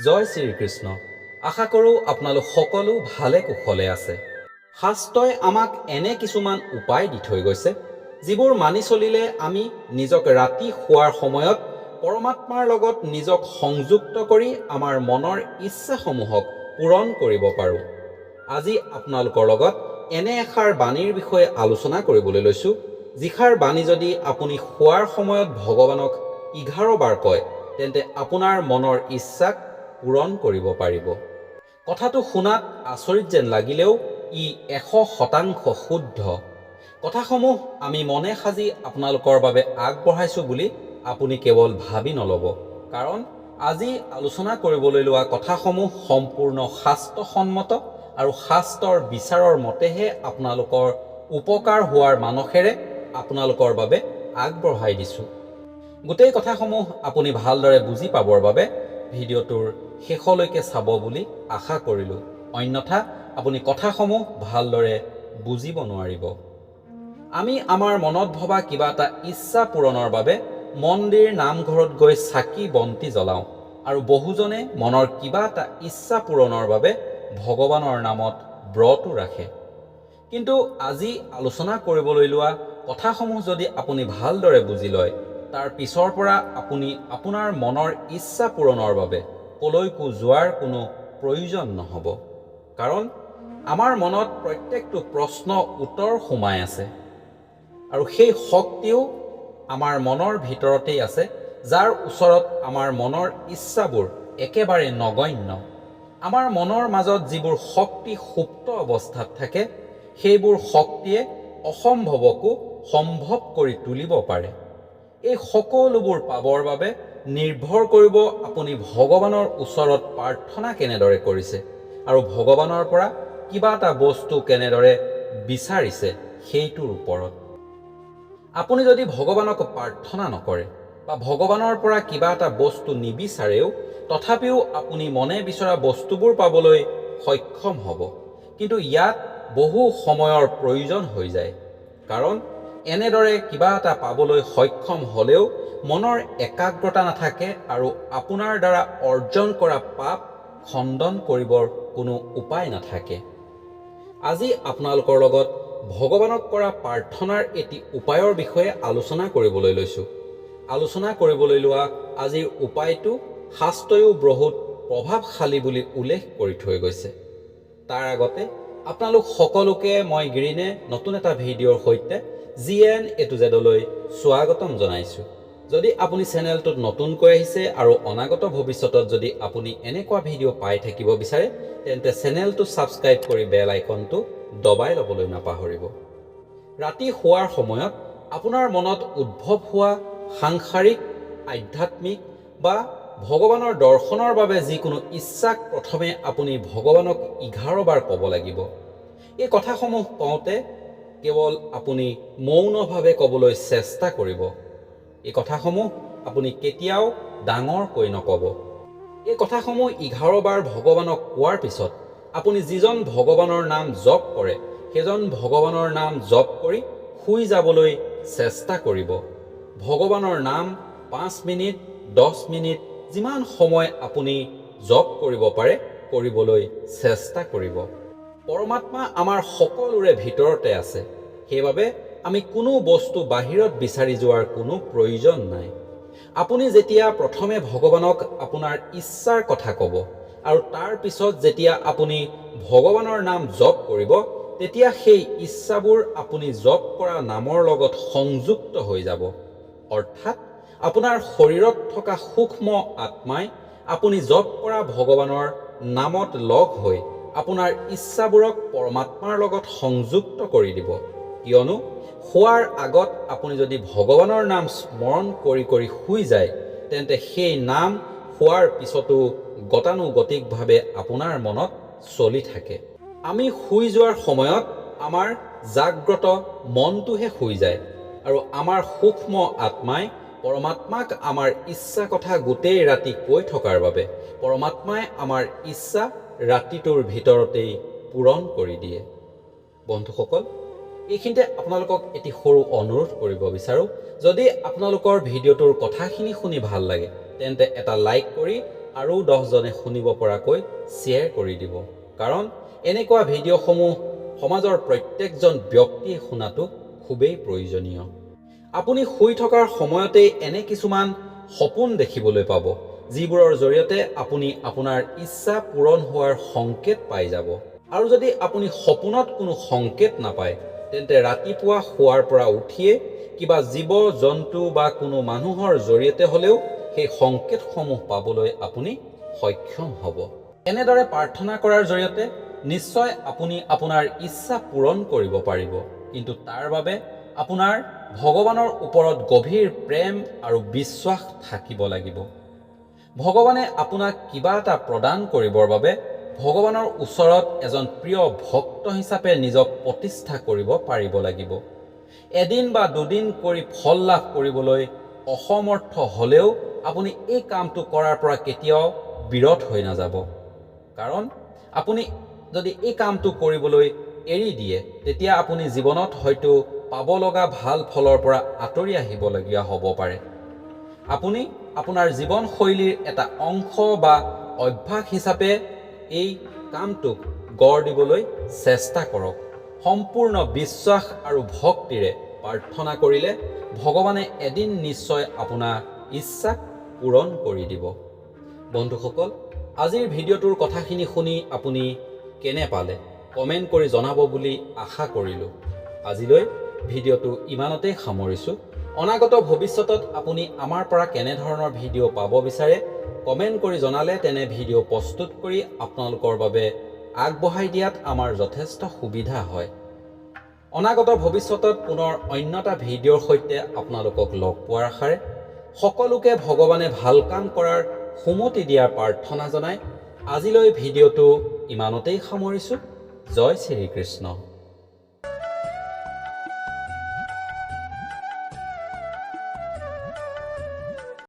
জয় শ্ৰীকৃষ্ণ। আশা কৰোঁ আপোনালোক সকলো ভালে কুশলে আছে। শাস্ত্ৰই আমাক এনে কিছুমান উপায় দি থৈ গৈছে যিবোৰ মানি চলিলে আমি নিজক ৰাতি শোৱাৰ সময়ত পৰমাত্মাৰ লগত নিজক সংযুক্ত কৰি আমাৰ মনৰ ইচ্ছাসমূহক পূৰণ কৰিব পাৰোঁ। আজি আপোনালোকৰ লগত এনে এষাৰ বাণীৰ বিষয়ে আলোচনা কৰিবলৈ লৈছোঁ, যিষাৰ বাণী যদি আপুনি শোৱাৰ সময়ত ভগৱানক 11 বাৰ কয় তেন্তে আপোনাৰ মনৰ ইচ্ছাক পূৰণ কৰিব পাৰিব। কথাটো শুনাত আচৰিত যেন লাগিলেও ই 100% শুদ্ধ। কথাসমূহ আমি মনে সাজি আপোনালোকৰ বাবে আগবঢ়াইছোঁ বুলি আপুনি কেৱল ভাবি নল'ব, কাৰণ আজি আলোচনা কৰিবলৈ লোৱা কথাসমূহ সম্পূৰ্ণ শাস্ত্ৰসন্মত আৰু শাস্ত্ৰৰ বিচাৰৰ মতেহে আপোনালোকৰ উপকাৰ হোৱাৰ মানসেৰে আপোনালোকৰ বাবে আগবঢ়াই দিছোঁ। গোটেই কথাসমূহ আপুনি ভালদৰে বুজি পাবৰ বাবে ভিডিঅ'টোৰ শেষলৈকে চাব বুলি আশা কৰিলোঁ, অন্যথা আপুনি কথাসমূহ ভালদৰে বুজিব নোৱাৰিব। আমি আমাৰ মনত ভবা কিবা এটা ইচ্ছা পূৰণৰ বাবে মন্দিৰ নামঘৰত গৈ চাকি বন্তি জ্বলাওঁ, আৰু বহুজনে মনৰ কিবা এটা ইচ্ছা পূৰণৰ বাবে ভগৱানৰ নামত ব্ৰতো ৰাখে। কিন্তু আজি আলোচনা কৰিবলৈ লোৱা কথাসমূহ যদি আপুনি ভালদৰে বুজি লয়, তাৰ পিছৰ পৰা আপুনি আপোনাৰ মনৰ ইচ্ছা পূৰণৰ বাবে কলৈকো যোৱাৰ কোনো প্ৰয়োজন নহ'ব, কাৰণ আমাৰ মনত প্ৰত্যেকটো প্ৰশ্ন উত্তৰ সোমাই আছে, আৰু সেই শক্তিও আমাৰ মনৰ ভিতৰতেই আছে, যাৰ ওচৰত আমাৰ মনৰ ইচ্ছাবোৰ একেবাৰে নগণ্য। আমাৰ মনৰ মাজত যিবোৰ শক্তি সুপ্ত অৱস্থাত থাকে, সেইবোৰ শক্তিয়ে অসম্ভৱকো সম্ভৱ কৰি তুলিব পাৰে। এই সকলোবোৰ পাবৰ বাবে নিৰ্ভৰ কৰিব আপুনি ভগৱানৰ ওচৰত প্ৰাৰ্থনা কেনেদৰে কৰিছে আৰু ভগৱানৰ পৰা কিবা এটা বস্তু কেনেদৰে বিচাৰিছে সেইটোৰ ওপৰত। আপুনি যদি ভগৱানক প্ৰাৰ্থনা নকৰে বা ভগৱানৰ পৰা কিবা এটা বস্তু নিবিচাৰেও, তথাপিও আপুনি মনে বিচৰা বস্তুবোৰ পাবলৈ সক্ষম হ'ব, কিন্তু ইয়াত বহু সময়ৰ প্ৰয়োজন হৈ যায়, কাৰণ এনেদৰে কিবা এটা পাবলৈ সক্ষম হ'লেও মনৰ একাগ্ৰতা নাথাকে আৰু আপোনাৰ দ্বাৰা অৰ্জন কৰা পাপ খণ্ডন কৰিবৰ কোনো উপায় নাথাকে। আজি আপোনালোকৰ লগত ভগৱানক কৰা প্ৰাৰ্থনাৰ এটি উপায়ৰ বিষয়ে আলোচনা কৰিবলৈ লৈছোঁ। আলোচনা কৰিবলৈ লোৱা আজিৰ উপায়টো শাস্ত্ৰয়ো বহুত প্ৰভাৱশালী বুলি উল্লেখ কৰি থৈ গৈছে। তাৰ আগতে আপোনালোক সকলোকে মই গ্ৰীণে নতুন এটা ভিডিঅ'ৰ সৈতে GN-A-to-Z-লৈ স্বাগতম জনাইছোঁ। যদি আপুনি চেনেলটোত নতুনকৈ আহিছে আৰু অনাগত ভৱিষ্যতত যদি আপুনি এনেকুৱা ভিডিঅ' পাই থাকিব বিচাৰে, তেন্তে চেনেলটো ছাবস্ক্ৰাইব কৰি বেল আইকনটো দবাই ল'বলৈ নাপাহৰিব। ৰাতি শোৱাৰ সময়ত আপোনাৰ মনত উদ্ভৱ হোৱা সাংসাৰিক, আধ্যাত্মিক বা ভগৱানৰ দৰ্শনৰ বাবে যিকোনো ইচ্ছাক প্ৰথমে আপুনি ভগৱানক 11 বাৰ ক'ব লাগিব। এই কথাসমূহ কওঁতে কেৱল আপুনি মৌনভাৱে ক'বলৈ চেষ্টা কৰিব। এই কথাসমূহ আপুনি কেতিয়াও ডাঙৰকৈ নক'ব। এই কথাসমূহ 11 বাৰ ভগৱানক কোৱাৰ পিছত আপুনি যিজন ভগৱানৰ নাম জপ কৰে, সেইজন ভগৱানৰ নাম জপ কৰি শুই যাবলৈ চেষ্টা কৰিব। ভগৱানৰ নাম 5 মিনিট, 10 মিনিট, যিমান সময় আপুনি জপ কৰিব পাৰে কৰিবলৈ চেষ্টা কৰিব। পৰমাত্মা আমাৰ সকলোৰে ভিতৰতে আছে, সেইবাবে আমি কোনো বস্তু বাহিৰত বিচাৰি যোৱাৰ কোনো প্ৰয়োজন নাই। আপুনি যেতিয়া প্ৰথমে ভগৱানক আপোনাৰ ইচ্ছাৰ কথা ক'ব আৰু তাৰ পিছত যেতিয়া আপুনি ভগৱানৰ নাম জপ কৰিব, তেতিয়া সেই ইচ্ছাবোৰ আপুনি জপ কৰা নামৰ লগত সংযুক্ত হৈ যাব। অৰ্থাৎ আপোনাৰ শৰীৰত থকা সূক্ষ্ম আত্মাই আপুনি জপ কৰা ভগৱানৰ নামত লগ হৈ আপোনাৰ ইচ্ছাবোৰক পৰমাত্মাৰ লগত সংযুক্ত কৰি দিব। কিয়নো শোৱাৰ আগত আপুনি যদি ভগৱানৰ নাম স্মৰণ কৰি কৰি শুই যায়, তেন্তে সেই নাম শোৱাৰ পিছতো গতানুগতিকভাৱে আপোনাৰ মনত চলি থাকে। আমি শুই যোৱাৰ সময়ত আমাৰ জাগ্ৰত মনটোহে শুই যায়, আৰু আমাৰ সূক্ষ্ম আত্মাই পৰমাত্মাক আমাৰ ইচ্ছা কথা গোটেই ৰাতি কৈ থকাৰ বাবে পৰমাত্মাই আমাৰ ইচ্ছা ৰাতিটোৰ ভিতৰতেই পূৰণ কৰি দিয়ে। বন্ধুসকল, এইখিনিতে আপোনালোকক এটি সৰু অনুৰোধ কৰিব বিচাৰোঁ। যদি আপোনালোকৰ ভিডিঅ'টোৰ কথাখিনি শুনি ভাল লাগে, তেন্তে এটা লাইক কৰি আৰু 10 জনে শুনিব পৰাকৈ শ্বেয়াৰ কৰি দিব, কাৰণ এনেকুৱা ভিডিঅ'সমূহ সমাজৰ প্ৰত্যেকজন ব্যক্তিয়ে শুনাটো খুবেই প্ৰয়োজনীয়। আপুনি শুই থকাৰ সময়তে এনে কিছুমান সপোন দেখিবলৈ পাব, যিবোৰৰ জৰিয়তে আপুনি আপোনাৰ ইচ্ছা পূৰণ হোৱাৰ সংকেত পাই যাব। আৰু যদি আপুনি সপোনত কোনো সংকেত নাপায়, তেন্তে ৰাতিপুৱা শোৱাৰ পৰা উঠিয়ে কিবা জীৱ জন্তু বা কোনো মানুহৰ জৰিয়তে হ'লেও সেই সংকেতসমূহ পাবলৈ আপুনি সক্ষম হ'ব। এনেদৰে প্ৰাৰ্থনা কৰাৰ জৰিয়তে নিশ্চয় আপুনি আপোনাৰ ইচ্ছা পূৰণ কৰিব পাৰিব, কিন্তু তাৰ বাবে আপোনাৰ ভগৱানৰ ওপৰত গভীৰ প্ৰেম আৰু বিশ্বাস থাকিব লাগিব। ভগৱানে আপোনাক কিবা এটা প্ৰদান কৰিবৰ বাবে ভগৱানৰ ওচৰত এজন প্ৰিয় ভক্ত হিচাপে নিজক প্ৰতিষ্ঠা কৰিব পাৰিব লাগিব। এদিন বা দুদিন কৰি ফল লাভ কৰিবলৈ অসমৰ্থ হ'লেও আপুনি এই কামটো কৰাৰ পৰা কেতিয়াও বিৰত হৈ নাযাব, কাৰণ আপুনি যদি এই কামটো কৰিবলৈ এৰি দিয়ে, তেতিয়া আপুনি জীৱনত হয়তো পাব লগা ভাল ফলৰ পৰা আঁতৰি আহিবলগীয়া হ'ব পাৰে। আপুনি আপোনাৰ জীৱনশৈলীৰ এটা অংশ বা অভ্যাস হিচাপে এই কামটোক গঢ় দিবলৈ চেষ্টা কৰক। সম্পূৰ্ণ বিশ্বাস আৰু ভক্তিৰে প্ৰাৰ্থনা কৰিলে ভগৱানে এদিন নিশ্চয় আপোনাৰ ইচ্ছাক পূৰণ কৰি দিব। বন্ধুসকল, আজিৰ ভিডিঅ'টোৰ কথাখিনি শুনি আপুনি কেনে পালে কমেণ্ট কৰি জনাব বুলি আশা কৰিলোঁ। আজিলৈ ভিডিঅ'টো ইমানতেই সামৰিছোঁ। অনাগত ভৱিষ্যতত আপুনি আমাৰ পৰা কেনেধৰণৰ ভিডিঅ' পাব বিচাৰে কমেণ্ট কৰি জনালে তেনে ভিডিঅ' প্ৰস্তুত কৰি আপোনালোকৰ বাবে আগবঢ়াই দিয়াত আমাৰ যথেষ্ট সুবিধা হয়। অনাগত ভৱিষ্যতত পুনৰ অন্য এটা ভিডিঅ'ৰ সৈতে আপোনালোকক লগ পোৱাৰ আশাৰে সকলোকে ভগৱানে ভাল কাম কৰাৰ সুমতি দিয়াৰ প্ৰাৰ্থনা জনাই আজিলৈ ভিডিঅ'টো ইমানতেই সামৰিছোঁ। জয় শ্ৰীকৃষ্ণ।